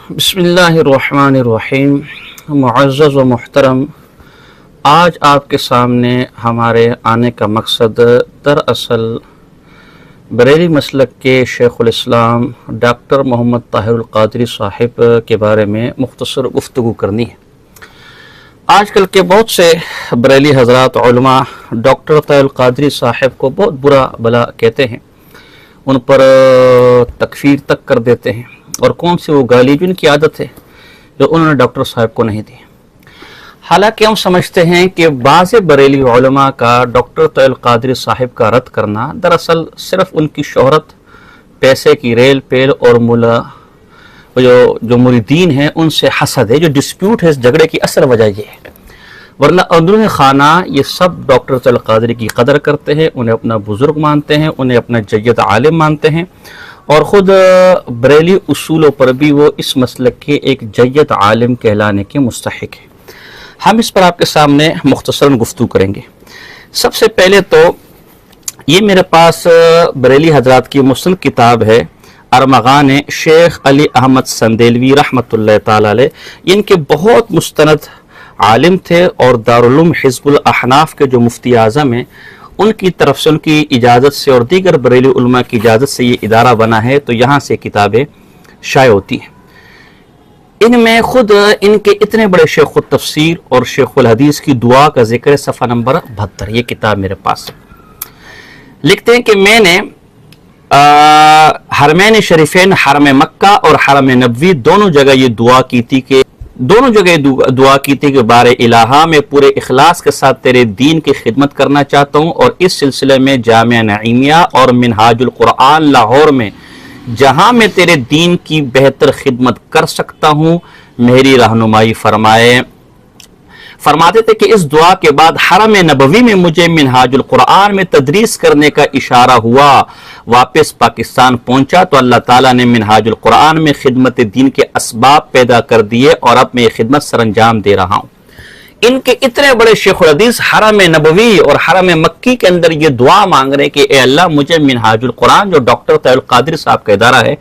بسم اللہ الرحمن الرحیم۔ معزز و محترم، آج آپ کے سامنے ہمارے آنے کا مقصد دراصل بریلی مسلک کے شیخ الاسلام ڈاکٹر محمد طاہر القادری صاحب کے بارے میں مختصر گفتگو کرنی ہے۔ آج کل کے بہت سے بریلی حضرات علماء ڈاکٹر طاہر القادری صاحب کو بہت برا بلا کہتے ہیں، ان پر تکفیر تک کر دیتے ہیں، اور کون سی وہ گالی جو ان کی عادت ہے جو انہوں نے ڈاکٹر صاحب کو نہیں دی۔ حالانکہ ہم سمجھتے ہیں کہ بعض بریلی علماء کا ڈاکٹر طاہر القادری صاحب کا رد کرنا دراصل صرف ان کی شہرت، پیسے کی ریل پیل اور جو مریدین ہیں ان سے حسد ہے، جو ڈسپیوٹ ہے اس جھگڑے کی اصل وجہ یہ ہے۔ ورنہ اندرون خانہ یہ سب ڈاکٹر طاہر القادری کی قدر کرتے ہیں، انہیں اپنا بزرگ مانتے ہیں، انہیں اپنا جید عالم مانتے ہیں، اور خود بریلی اصولوں پر بھی وہ اس مسلک کے ایک جید عالم کہلانے کے مستحق ہیں۔ ہم اس پر آپ کے سامنے مختصراً گفتگو کریں گے۔ سب سے پہلے تو یہ میرے پاس بریلی حضرات کی مستند کتاب ہے، ارمغان شیخ علی احمد سندیلوی رحمۃ اللہ تعالی علیہ۔ ان کے بہت مستند عالم تھے، اور دارالعلوم حزب الاحناف کے جو مفتی اعظم ہیں ان کی طرف سے، ان کی اجازت سے اور دیگر بریلی علماء کی اجازت سے یہ ادارہ بنا ہے، تو یہاں سے کتابیں شائع ہوتی ہیں۔ ان میں خود ان کے اتنے بڑے شیخ التفسیر اور شیخ الحدیث کی دعا کا ذکر ہے، صفحہ نمبر 72، یہ کتاب میرے پاس ہے۔ لکھتے ہیں کہ میں نے حرمین شریفین، حرم مکہ اور حرم نبوی دونوں جگہ یہ دعا کی تھی کہ بار الہا میں پورے اخلاص کے ساتھ تیرے دین کی خدمت کرنا چاہتا ہوں، اور اس سلسلے میں جامعہ نعیمیہ اور منہاج القرآن لاہور میں جہاں میں تیرے دین کی بہتر خدمت کر سکتا ہوں میری رہنمائی فرمائے۔ فرماتے تھے کہ اس دعا کے بعد حرم نبوی میں مجھے منہاج القرآن میں تدریس کرنے کا اشارہ ہوا۔ واپس پاکستان پہنچا تو اللہ تعالیٰ نے منہاج القرآن میں خدمت دین کے اسباب پیدا کر دیے، اور اب میں یہ خدمت سر انجام دے رہا ہوں۔ ان کے اتنے بڑے شیخ الحدیث حرم نبوی اور حرم مکی کے اندر یہ دعا مانگ رہے کہ اے اللہ مجھے منہاج القرآن جو ڈاکٹر طاہر القادری صاحب کا ادارہ ہے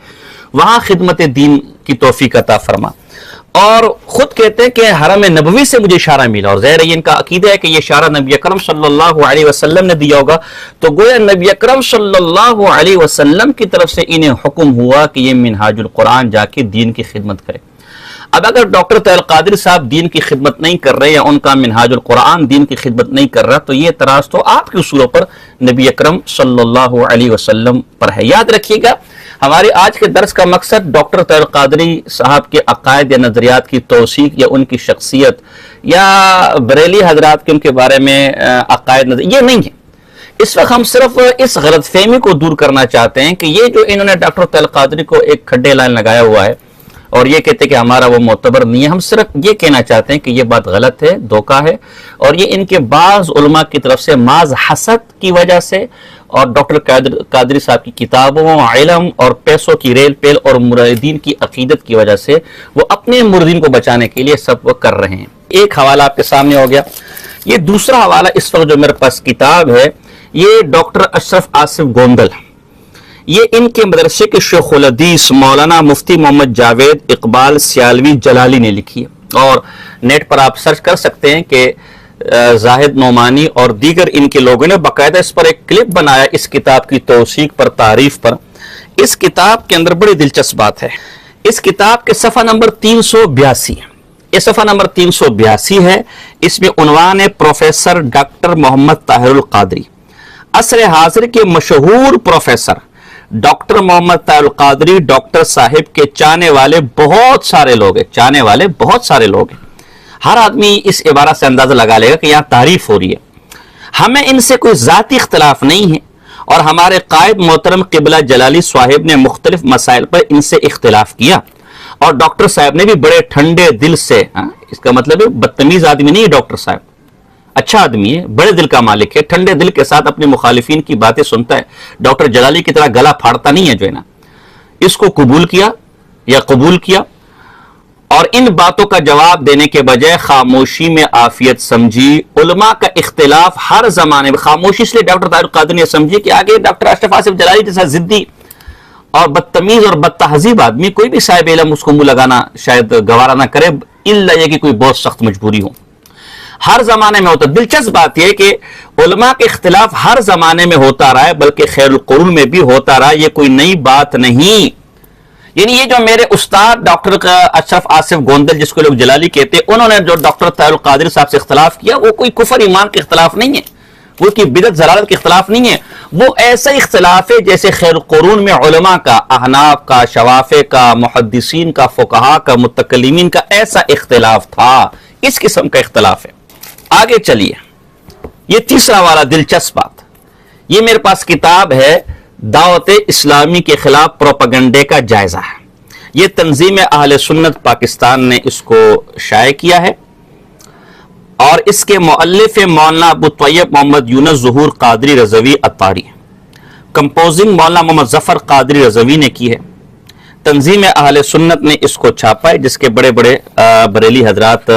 وہاں خدمت دین کی توفیق عطا فرما۔ اور خود کہتے ہیں کہ حرم نبوی سے مجھے اشارہ ملا، اور ظاہر ہے ان کا عقیدہ ہے کہ یہ اشارہ نبی اکرم صلی اللہ علیہ وسلم نے دیا ہوگا، تو گویا نبی اکرم صلی اللہ علیہ وسلم کی طرف سے انہیں حکم ہوا کہ یہ منہاج القرآن جا کے دین کی خدمت کرے۔ اب اگر ڈاکٹر طاہر القادری صاحب دین کی خدمت نہیں کر رہے، یا ان کا منہاج القرآن دین کی خدمت نہیں کر رہا، تو یہ اعتراض تو آپ کے اصولوں پر نبی اکرم صلی اللہ علیہ وسلم پر ہے۔ یاد رکھیے گا، ہمارے آج کے درس کا مقصد ڈاکٹر طاہر القادری صاحب کے عقائد یا نظریات کی توثیق، یا ان کی شخصیت، یا بریلی حضرات کے ان کے بارے میں عقائد یہ نہیں ہے۔ اس وقت ہم صرف اس غلط فہمی کو دور کرنا چاہتے ہیں کہ یہ جو انہوں نے ڈاکٹر طاہر القادری کو ایک کھڈے لائن لگایا ہوا ہے، اور یہ کہتے ہیں کہ ہمارا وہ معتبر نہیں ہے، ہم صرف یہ کہنا چاہتے ہیں کہ یہ بات غلط ہے، دھوکہ ہے، اور یہ ان کے بعض علماء کی طرف سے محض حسد کی وجہ سے، اور ڈاکٹر قادری صاحب کی کتابوں، علم اور پیسوں کی ریل پیل اور مریدین کی عقیدت کی وجہ سے وہ اپنے مریدین کو بچانے کے لیے سب وہ کر رہے ہیں۔ ایک حوالہ آپ کے سامنے ہو گیا۔ یہ دوسرا حوالہ اس وقت جو میرے پاس کتاب ہے، یہ ڈاکٹر اشرف آصف گوندل، یہ ان کے مدرسے کے شیخ الحدیث مولانا مفتی محمد جاوید اقبال سیالوی جلالی نے لکھی ہے، اور نیٹ پر آپ سرچ کر سکتے ہیں کہ زاہد نعمانی اور دیگر ان کے لوگوں نے باقاعدہ اس پر ایک کلپ بنایا اس کتاب کی توثیق پر، تعریف پر۔ اس کتاب کے اندر بڑی دلچسپ بات ہے، اس کتاب کے صفحہ نمبر 382، یہ صفحہ نمبر 382 ہے، اس میں عنوان ہے پروفیسر ڈاکٹر محمد طاہر القادری۔ عصر حاضر کے مشہور پروفیسر ڈاکٹر محمد طاہر القادری ڈاکٹر صاحب کے چاہنے والے بہت سارے لوگ ہیں، ہر آدمی اس عبارت سے اندازہ لگا لے گا کہ یہاں تعریف ہو رہی ہے۔ ہمیں ان سے کوئی ذاتی اختلاف نہیں ہے، اور ہمارے قائد محترم قبلہ جلالی صاحب نے مختلف مسائل پر ان سے اختلاف کیا، اور ڈاکٹر صاحب نے بھی بڑے ٹھنڈے دل سے، اس کا مطلب ہے بدتمیز آدمی نہیں ہے ڈاکٹر صاحب، اچھا آدمی ہے، بڑے دل کا مالک ہے، ٹھنڈے دل کے ساتھ اپنے مخالفین کی باتیں سنتا ہے، ڈاکٹر جلالی کی طرح گلا پھاڑتا نہیں ہے جو ہے نا، اس کو قبول کیا، اور ان باتوں کا جواب دینے کے بجائے خاموشی میں عافیت سمجھی۔ علماء کا اختلاف ہر زمانے میں خاموشی، اس لیے ڈاکٹر طاہر القادری نے سمجھی کہ آگے ڈاکٹر اشرف آصف جلالی جیسا ضدی اور بدتمیز اور بد تہذیب آدمی کوئی بھی صاحب علم اس کو منہ لگانا شاید گوارا نہ کرے، الا یہ کہ کوئی بہت سخت مجبوری ہو۔ ہر زمانے میں ہوتا ہے۔ دلچسپ بات یہ کہ علماء کے اختلاف ہر زمانے میں ہوتا رہا ہے، بلکہ خیر القرون میں بھی ہوتا رہا، یہ کوئی نئی بات نہیں۔ یعنی یہ جو میرے استاد ڈاکٹر اشرف آصف گوندل، جس کو لوگ جلالی کہتے ہیں، انہوں نے جو ڈاکٹر طاہر القادری صاحب سے اختلاف کیا، وہ کوئی کفر ایمان کے اختلاف نہیں ہے، وہ کی بدعت ضلالت کے اختلاف نہیں ہے، وہ ایسا اختلاف ہے جیسے خیر القرون میں علماء کا، احناف کا، شوافع کا، محدثین کا، فقہاء کا، متکلمین کا ایسا اختلاف تھا۔ اس قسم کا اختلاف ہے۔ آگے چلیے، یہ تیسرا والا دلچسپ بات، یہ میرے پاس کتاب ہے دعوت اسلامی کے خلاف پروپیگنڈے کا جائزہ ہے۔ یہ تنظیم اہل سنت پاکستان نے اس کو شائع کیا ہے، اور اس کے مؤلف مولانا ابو طیب محمد یونس ظہور قادری رضوی عطاری، کمپوزنگ مولانا محمد ظفر قادری رضوی نے کی ہے۔ تنظیم اہل سنت نے اس کو چھاپا ہے، جس کے بڑے بڑے بریلی حضرات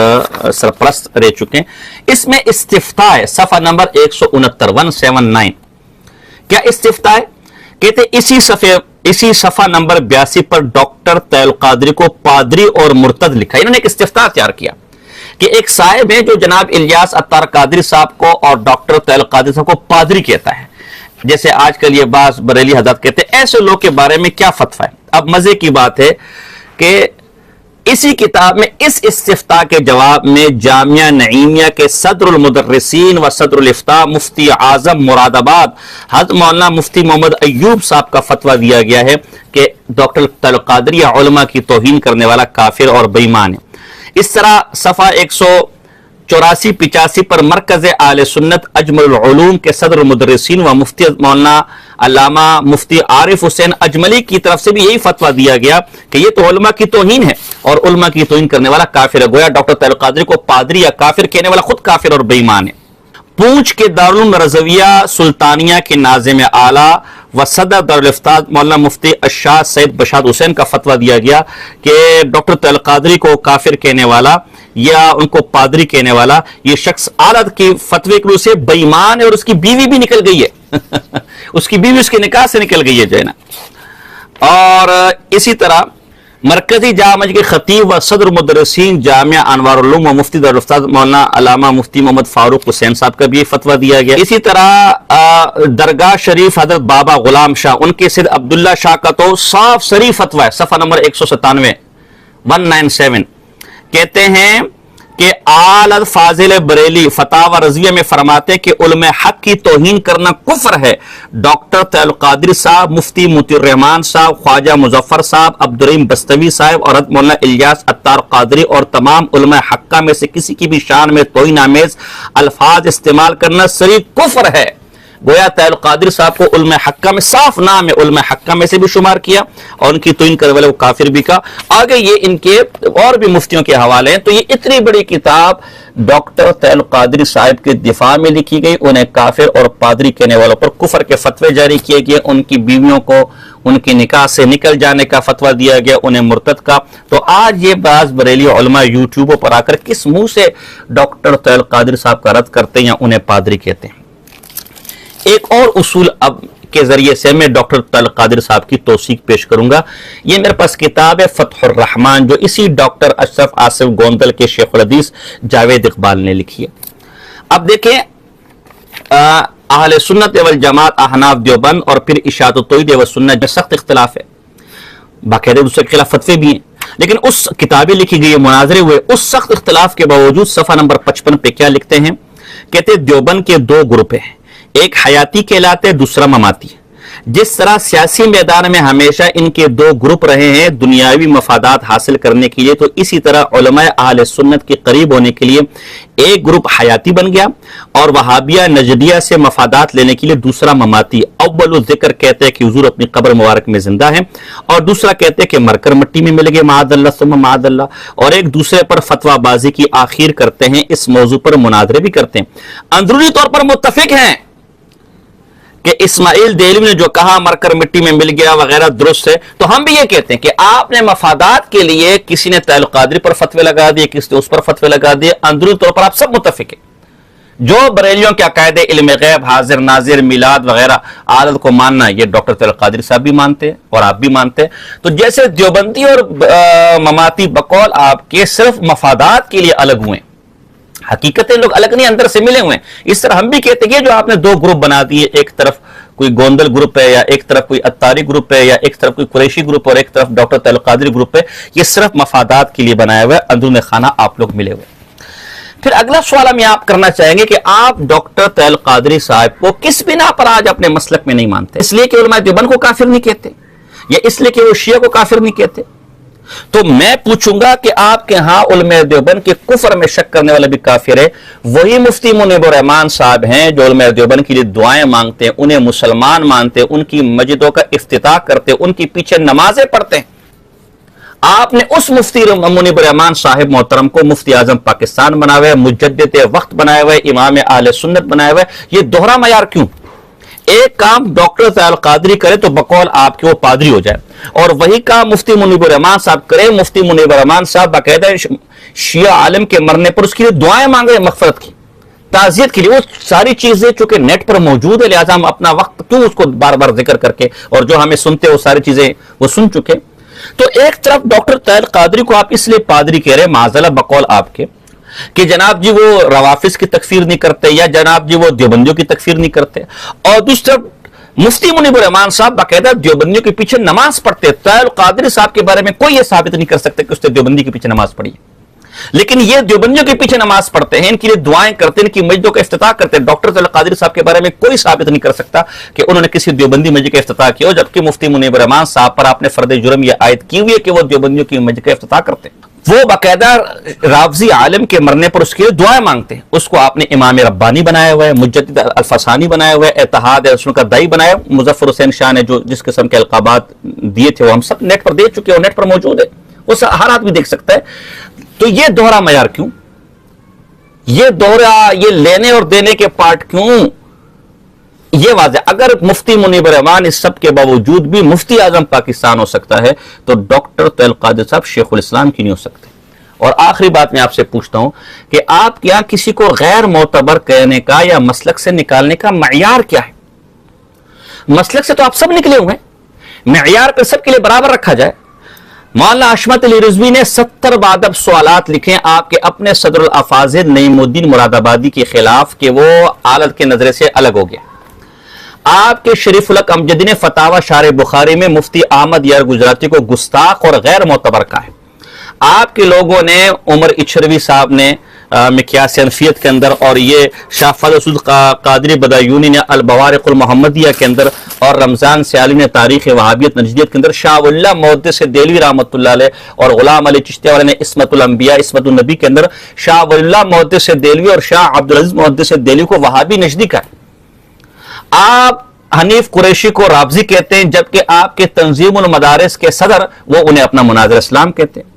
سرپرست رہ چکے ہیں۔ اس میں استفتاء ہے، صفحہ نمبر 169 179۔ کیا استفتاء ہے؟ کہتے اسی صفحہ نمبر 82 پر ڈاکٹر طاہر القادری کو پادری اور مرتد لکھا۔ انہوں نے ایک استفتاء تیار کیا کہ ایک صاحب ہے جو جناب الیاس عطار قادری صاحب کو اور ڈاکٹر طاہر القادری صاحب کو پادری کہتا ہے، جیسے آج کل یہ بعض بریلی حضرات کہتے ہیں، ایسے لوگ کے بارے میں کیا فتویٰ ہے؟ اب مزے کی بات ہے کہ اسی کتاب میں اس استفتاء کے جواب میں جامعہ نعیمیہ کے صدر المدرسین و صدر الافتاء مفتی اعظم مراد آباد حضرت مولانا مفتی محمد ایوب صاحب کا فتویٰ دیا گیا ہے کہ ڈاکٹر طاہر القادری علماء کی توہین کرنے والا کافر اور بے ایمان ہے۔ اس طرح صفحہ 184-85 پر مرکز اہل سنت اجمل العلوم کے صدر المدرسین و مفتی مولانا علامہ مفتی عارف حسین اجملی کی طرف سے بھی یہی فتویٰ دیا گیا کہ یہ تو علماء کی توہین ہے اور علماء کی توہین کرنے والا کافر ہے۔ گویا ڈاکٹر طاہر القادری کو پادری یا کافر کہنے والا خود کافر اور بے ایمان ہے۔ پونچھ کے دارالعلوم رضویہ سلطانیہ کے ناظم اعلیٰ و صدر دارالافتاء مولانا مفتی الشاہ سید بشاد حسین کا فتویٰ دیا گیا کہ ڈاکٹر طاہر القادری کو کافر کہنے والا یا ان کو پادری کہنے والا یہ شخص اعلیٰ کی فتوے کے سے بے ایمان ہے، اور اس کی بیوی بھی نکل گئی ہے اس کی بیوی اس کے نکاح سے نکل گئی ہے جو ہے نا۔ اور اسی طرح مرکزی جامع مسجد کے خطیب و صدر مدرسین جامعہ انوار العلوم و مفتی دارالافتاء مولانا علامہ مفتی محمد فاروق حسین صاحب کا بھی فتویٰ دیا گیا۔ اسی طرح درگاہ شریف حضرت بابا غلام شاہ، ان کے سید عبداللہ شاہ کا تو صاف صریح فتویٰ ہے، صفحہ نمبر 197 کہتے ہیں کہ آل فاضل بریلی فتاوی رضویہ میں فرماتے ہیں کہ علماء حق کی توہین کرنا کفر ہے۔ ڈاکٹر طاہر القادری صاحب، مفتی موتی الرحمان صاحب، خواجہ مظفر صاحب، عبدالرحیم بستوی صاحب اور حضرت مولانا الیاس عطار قادری اور تمام علماء حقہ میں سے کسی کی بھی شان میں توہین آمیز الفاظ استعمال کرنا صریح کفر ہے۔ گویا طاہر القادری صاحب کو علماء حقہ میں صاف نام ہے، علماء حقہ میں سے بھی شمار کیا اور ان کی توہین کرنے والے وہ کافر بھی کہا۔ آگے یہ ان کے اور بھی مفتیوں کے حوالے ہیں۔ تو یہ اتنی بڑی کتاب ڈاکٹر طاہر القادری صاحب کے دفاع میں لکھی گئی، انہیں کافر اور پادری کہنے والوں پر کفر کے فتوے جاری کیے گئے، ان کی بیویوں کو ان کی نکاح سے نکل جانے کا فتویٰ دیا گیا، انہیں مرتد کا۔ تو آج یہ بعض بریلی علماء یوٹیوبوں پر آ کر کس منہ سے ڈاکٹر طاہر القادری صاحب کا رد کرتے ہیں یا انہیں پادری کہتے ہیں۔ ایک اور اصول اب کے ذریعے سے میں ڈاکٹر طاہر القادری صاحب کی توثیق پیش کروں گا۔ یہ میرے پاس کتاب ہے فتح الرحمن، جو اسی ڈاکٹر اشرف آصف گوندل کے شیخ الحدیث جاوید اقبال نے لکھی ہے۔ اب دیکھیں اہل سنت والجماعت احناف دیوبند اور پھر اشاعت التوحید والسنت میں سخت اختلاف ہے، باقاعدہ دوسرے کے خلاف فتوے بھی ہیں، لیکن اس کتابیں لکھی گئی، مناظرے ہوئے، اس سخت اختلاف کے باوجود صفحہ نمبر 55 پہ کیا لکھتے ہیں؟ کہتے دیوبند کے دو گروپ ہیں، ایک حیاتی کہلاتے، دوسرا مماتی۔ جس طرح سیاسی میدان میں ہمیشہ ان کے دو گروپ رہے ہیں دنیاوی مفادات حاصل کرنے کے لیے، تو اسی طرح علماء اہل سنت کے قریب ہونے کے لیے ایک گروپ حیاتی بن گیا اور وہابیہ نجدیہ سے مفادات لینے کے لیے دوسرا مماتی۔ اول ذکر کہتے ہیں کہ حضور اپنی قبر مبارک میں زندہ ہیں، اور دوسرا کہتے ہیں کہ مر کر مٹی میں مل گئے، معاذ اللہ ثم معاذ اللہ، اور ایک دوسرے پر فتویٰ بازی کی آخر کرتے ہیں، اس موضوع پر مناظرے بھی کرتے ہیں، اندرونی طور پر متفق ہیں کہ اسماعیل دہلوی نے جو کہا مر کر مٹی میں مل گیا وغیرہ درست ہے۔ تو ہم بھی یہ کہتے ہیں کہ آپ نے مفادات کے لیے کسی نے طاہر القادری پر فتوے لگا دیے، کسی نے اس پر فتوے لگا دیے، اندرونی طور پر آپ سب متفق ہیں جو بریلیوں کے عقائد علم غیب، حاضر ناظر، میلاد وغیرہ عادت کو ماننا، یہ ڈاکٹر طیب القادری صاحب بھی مانتے ہیں اور آپ بھی مانتے ہیں. تو جیسے دیوبندی اور مماتی بقول آپ کے صرف مفادات کے لیے الگ ہوئے، حقیقتیں لوگ الگ نہیں، اندر سے ملے ہوئے ہیں. اس طرح ہم بھی کہتے ہیں کہ جو آپ نے دو گروپ بنا دیے، ایک طرف کوئی گوندل گروپ ہے، یا ایک طرف کوئی اتاری گروپ ہے، یا ایک طرف کوئی قریشی گروپ اور ایک طرف ڈاکٹر طیب القادری گروپ ہے، یہ صرف مفادات کے لیے بنایا ہوا ہے، اندرون خانہ آپ لوگ ملے ہوئے. پھر اگلا سوال ہم یہ آپ کرنا چاہیں گے کہ آپ ڈاکٹر طیب القادری صاحب کو کس بنا پر آج اپنے مسلک میں نہیں مانتے؟ اس لیے کہ علماء دیوبند کو کافر نہیں کہتے، یا اس لیے کہ وہ شیعہ کو کافر نہیں کہتے؟ تو میں پوچھوں گا کہ آپ کے ہاں علماء دیوبند کے کفر میں شک کرنے والا بھی کافر ہے. وہی مفتی منیب الرحمان صاحب ہیں جو علماء دیوبند کے لیے دعائیں مانگتے ہیں، انہیں مسلمان مانتے ہیں، ان کی مسجدوں کا افتتاح کرتے ہیں، ان کے پیچھے نمازیں پڑھتے ہیں. آپ نے اس مفتی منیب الرحمان صاحب محترم کو مفتی اعظم پاکستان بنایا ہوا ہے، مجدد وقت بنایا ہوا ہے، امام اہل سنت بنایا ہوا ہے. یہ دوہرا معیار کیوں؟ ایک کام ڈاکٹر طیب القادری کرے تو بقول آپ کے وہ پادری ہو جائے، اور وہی کام مفتی منیب الرحمان صاحب کرے. مفتی منیب الرحمان صاحب باقاعدہ شیعہ عالم کے مرنے پر اس کے لیے دعائیں مانگ رہے، مغفرت کی، تعزیت کے لیے. وہ ساری چیزیں چونکہ نیٹ پر موجود ہے، لہٰذا ہم اپنا وقت کیوں اس کو بار بار ذکر کر کے، اور جو ہمیں سنتے وہ ساری چیزیں وہ سن چکے. تو ایک طرف ڈاکٹر طیب القادری کو آپ اس لیے پادری کہہ رہے ہیں معاذاللہ بقول آپ کے کہ جناب جی وہ روافظ کی تکفیر نہیں کرتے، یا جناب جی وہ دیوبندیوں کی تکفیر نہیں کرتے، اور دوسری طرف مفتی منیب الرحمان صاحب باقاعدہ دیوبندیوں کے پیچھے نماز پڑھتے. طیب القادری صاحب کے بارے میں کوئی یہ ثابت نہیں کر سکتے کہ اس نے دیوبندی کے پیچھے نماز پڑھی، لیکن یہ دیوبندیوں کے پیچھے نماز پڑھتے ہیں، ان کے لیے دعائیں کرتے ہیں، ان کی مسجدوں کا افتتاح کرتے ہیں. ڈاکٹر طیب القادری صاحب کے بارے میں کوئی ثابت نہیں کر سکتا کہ انہوں نے کسی دیوبندی مسجد کا افتتاح کیا ہو، جبکہ مفتی منیب الرحمان صاحب پر آپ نے فرد جرم یہ عائد کی ہوئی ہے کہ وہ دیوبندیوں کی مسجد کا افتتاح کرتے ہیں. وہ باقاعدہ رافضی عالم کے مرنے پر اس کے لیے دعائیں مانگتے ہیں. اس کو آپ نے امام ربانی بنایا ہوا ہے، مجدد الفسانی بنایا ہوا ہے، اتحاد اہل کا دائی بنایا. مظفر حسین شاہ نے جو جس قسم کے القابات دیے تھے وہ ہم سب نیٹ پر دے چکے ہیں، اور نیٹ پر موجود ہے، وہ ہر آدمی دیکھ سکتا ہے. تو یہ دوہرا معیار کیوں؟ یہ دوہرا، یہ لینے اور دینے کے پارٹ کیوں؟ یہ واضح. اگر مفتی منیب الرحمان اس سب کے باوجود بھی مفتی اعظم پاکستان ہو سکتا ہے تو ڈاکٹر طیب القادری صاحب شیخ الاسلام کی نہیں ہو سکتے. اور آخری بات میں آپ سے پوچھتا ہوں کہ آپ کیا کسی کو غیر معتبر کہنے کا یا مسلک سے نکالنے کا معیار کیا ہے؟ مسلک سے تو آپ سب نکلے ہوئے ہیں، معیار پہ سب کے لیے برابر رکھا جائے. مولانا حشمت علی رضوی نے 70 بادب سوالات لکھے آپ کے اپنے صدر الافاضل نعیم الدین مراد آبادی کے خلاف کہ وہ عالت کے نظرے سے الگ ہو گیا. آپ کے شریف الحق امجدی نے فتاوی شارح بخاری میں مفتی احمد یار گجراتی کو گستاخ اور غیر معتبر کہا ہے. آپ کے لوگوں نے عمر اچھروی صاحب نے مقیاس انفیت کے اندر، اور یہ شاہ فضل قادری بدایونی نے البوارق المحمدیہ کے اندر، اور رمضان سیالی نے تاریخ وہابیت نجدیت کے اندر، شاہ ولی اللہ محدث دہلوی رحمۃ اللہ علیہ اور غلام علی چشتی والے نے عصمت الانبیاء عصمت النبی کے اندر شاہ ولی اللہ محدث دہلوی اور شاہ عبدالعزیز محدث دہلوی کو وہابی نجدی کا ہے. آپ حنیف قریشی کو رافضی کہتے ہیں، جبکہ آپ کے تنظیم المدارس کے صدر وہ انہیں اپنا مناظر اسلام کہتے ہیں.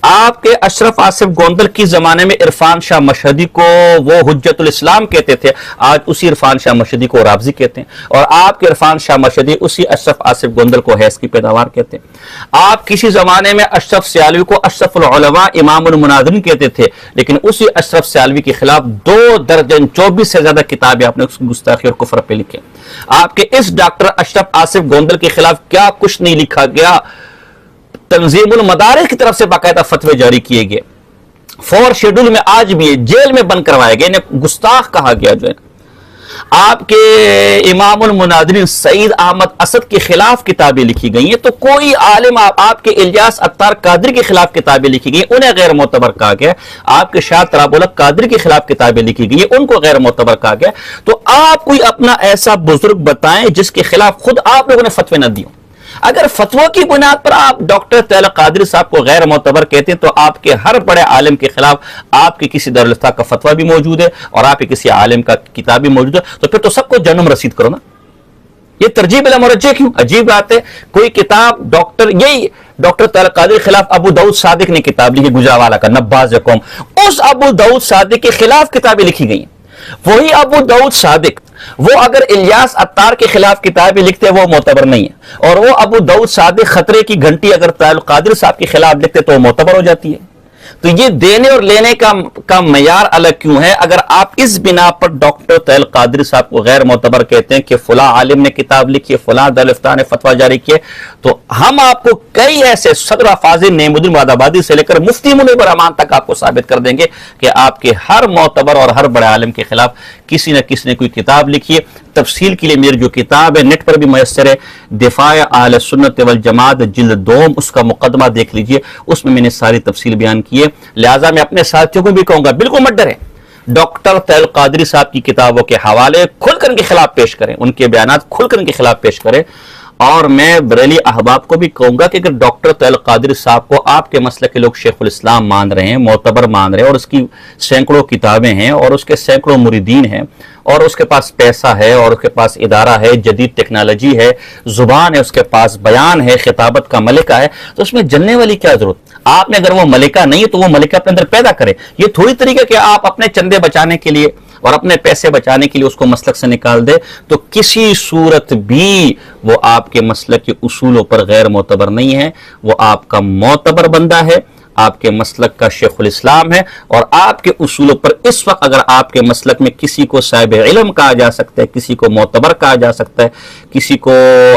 آپ کے اشرف آصف گوندل کی زمانے میں عرفان شاہ مشہدی کو وہ حجت الاسلام کہتے تھے، آج اسی عرفان شاہ مشہدی کو رافضی کہتے ہیں. اور آپ کے عرفان شاہ مشہدی اسی اشرف آصف گوندل کو حیض کی پیداوار کہتے ہیں. آپ کسی زمانے میں اشرف سیالوی کو اشرف العلماء امام المناظرین کہتے تھے، لیکن اسی اشرف سیالوی کے خلاف 2 درجن 24 سے زیادہ کتابیں آپ نے گستاخی اور کفر پہ لکھے. آپ کے اس ڈاکٹر اشرف آصف گوندل کے خلاف کیا کچھ نہیں لکھا گیا. تنظیم المدارس کی طرف سے باقاعدہ فتوے جاری کیے گئے، 4 شیڈول میں آج بھی جیل میں بند کروائے گئے، انہیں گستاخ کہا گیا. جو ہے آپ کے امام المناظرین سعید احمد اسد کے خلاف کتابیں لکھی گئی ہیں. تو کوئی عالم، آپ کے الیاس عطار قادری کے خلاف کتابیں لکھی گئی، انہیں غیر معتبر کہا گیا. آپ کے شاہ تراب الحق قادری کے خلاف کتابیں لکھی گئی، ان کو غیر معتبر کہا گیا. تو آپ کوئی اپنا ایسا بزرگ بتائیں جس کے خلاف خود آپ لوگوں نے فتوے نہ دیے. اگر فتووں کی بنیاد پر آپ ڈاکٹر طیب القادری صاحب کو غیر معتبر کہتے ہیں تو آپ کے ہر بڑے عالم کے خلاف آپ کے کسی دارالفتہ کا فتویٰ بھی موجود ہے اور آپ کے کسی عالم کا کتاب بھی موجود ہے. تو پھر تو سب کو جہنم رسید کرو نا. یہ ترجیح بلا مرجع کیوں؟ عجیب بات ہے. کوئی کتاب یہی ڈاکٹر طیب القادری کے خلاف ابو داؤد صادق نے کتاب لکھی، گجراوالا کا نباز قوم، اس ابو داؤد صادق کے خلاف کتابیں لکھی گئی ہیں. وہی ابو داؤد صادق وہ اگر الیاس عطار کے خلاف کتابیں لکھتے وہ معتبر نہیں ہے، اور وہ ابو داؤد صادق خطرے کی گھنٹی اگر طیب القادری صاحب کے خلاف لکھتے تو وہ معتبر ہو جاتی ہے. تو یہ دینے اور لینے کا معیار الگ کیوں ہے؟ اگر آپ اس بنا پر ڈاکٹر طویل قادری صاحب کو غیر معتبر کہتے ہیں کہ فلاں عالم نے کتاب لکھی ہے، فلاں دارالفتاء نے فتویٰ جاری کیے، تو ہم آپ کو کئی ایسے صدر فاضل نعیم الدین مراد آبادی سے لے کر مفتی منیب الرحمان تک آپ کو ثابت کر دیں گے کہ آپ کے ہر معتبر اور ہر بڑے عالم کے خلاف کسی نہ کسی نے کوئی کتاب لکھی ہے۔ تفصیل کے لیے میری جو کتاب ہے نیٹ پر بھی میسر ہے، دفاع اہل سنت والجماعت جلد 2، اس کا مقدمہ دیکھ لیجئے، اس میں نے ساری تفصیل بیان کی ہے۔ لہٰذا میں اپنے ساتھیوں کو بھی کہوں گا بالکل مت ڈریں، ڈاکٹر طویل قادری صاحب کی کتابوں کے حوالے کھل کر ان کے خلاف پیش کریں، ان کے بیانات کھل کر ان کے خلاف پیش کریں۔ اور میں بریلی احباب کو بھی کہوں گا کہ اگر ڈاکٹر طویل قادری صاحب کو آپ کے مسلک کے لوگ شیخ الاسلام مان رہے ہیں، معتبر مان رہے ہیں، اور اس کی سینکڑوں کتابیں ہیں اور اس کے سینکڑوں مریدین ہیں اور اس کے پاس پیسہ ہے اور اس کے پاس ادارہ ہے، جدید ٹیکنالوجی ہے، زبان ہے اس کے پاس، بیان ہے، خطابت کا ملکہ ہے، تو اس میں جلنے والی کیا ضرورت؟ آپ نے اگر وہ ملکہ نہیں ہے تو وہ ملکہ اپنے اندر پیدا کرے۔ یہ تھوڑی طریقہ کہ آپ اپنے چندے بچانے کے لیے اور اپنے پیسے بچانے کے لیے اس کو مسلک سے نکال دے، تو کسی صورت بھی وہ آپ کے مسلک کے اصولوں پر غیر معتبر نہیں ہے، وہ آپ کا معتبر بندہ ہے، آپ کے مسلک کا شیخ الاسلام ہے، اور آپ کے اصولوں پر اس وقت اگر آپ کے مسلک میں کسی کو صاحب علم کہا جا سکتا ہے، کسی کو معتبر کہا جا سکتا ہے، کسی کو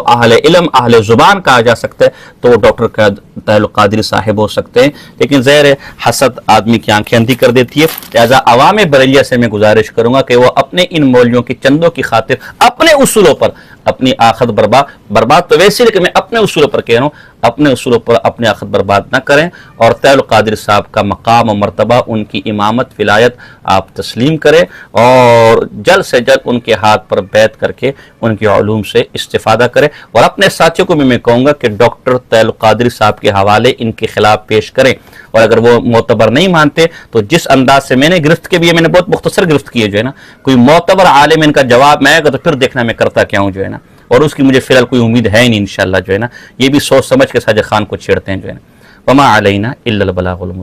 اہل علم اہل زبان کہا جا سکتا ہے، تو وہ ڈاکٹر طویل قادری صاحب ہو سکتے ہیں۔ لیکن ظاہر ہے حسد آدمی کی آنکھیں اندھی کر دیتی ہے، لہذا عوام بریلیہ سے میں گزارش کروں گا کہ وہ اپنے ان مولویوں کے چندوں کی خاطر اپنے اصولوں پر اپنی آخرت برباد تو ویسے، لیکن میں اپنے اصولوں پر کہہ رہا ہوں، اپنے اصولوں پر اپنی آخرت برباد نہ کریں، اور طویل قادری صاحب کا مقام و مرتبہ، ان کی امامت ولایت آپ تسلیم کریں، اور جلد سے جلد ان کے ہاتھ پر بیعت کر کے ان کے علوم سے استفادہ کریں، اور اپنے ساتھیوں کو بھی میں کہوں گا کہ ڈاکٹر طویل قادری صاحب کے حوالے ان کے خلاف پیش کریں، اور اگر وہ معتبر نہیں مانتے تو جس انداز سے میں نے گرفت کی بھی ہے، میں نے بہت مختصر گرفت کی ہے، جو ہے نا، کوئی معتبر عالم ان کا جواب میں آئے گا تو پھر دیکھنا میں کرتا کیا ہوں، جو ہے نا، اور اس کی مجھے فی الحال کوئی امید ہے نہیں انشاءاللہ، جو ہے نا، یہ بھی سوچ سمجھ کے ساجد خان کو چھیڑتے ہیں، جو ہے نا، وما علینا الا البلاغ المبین۔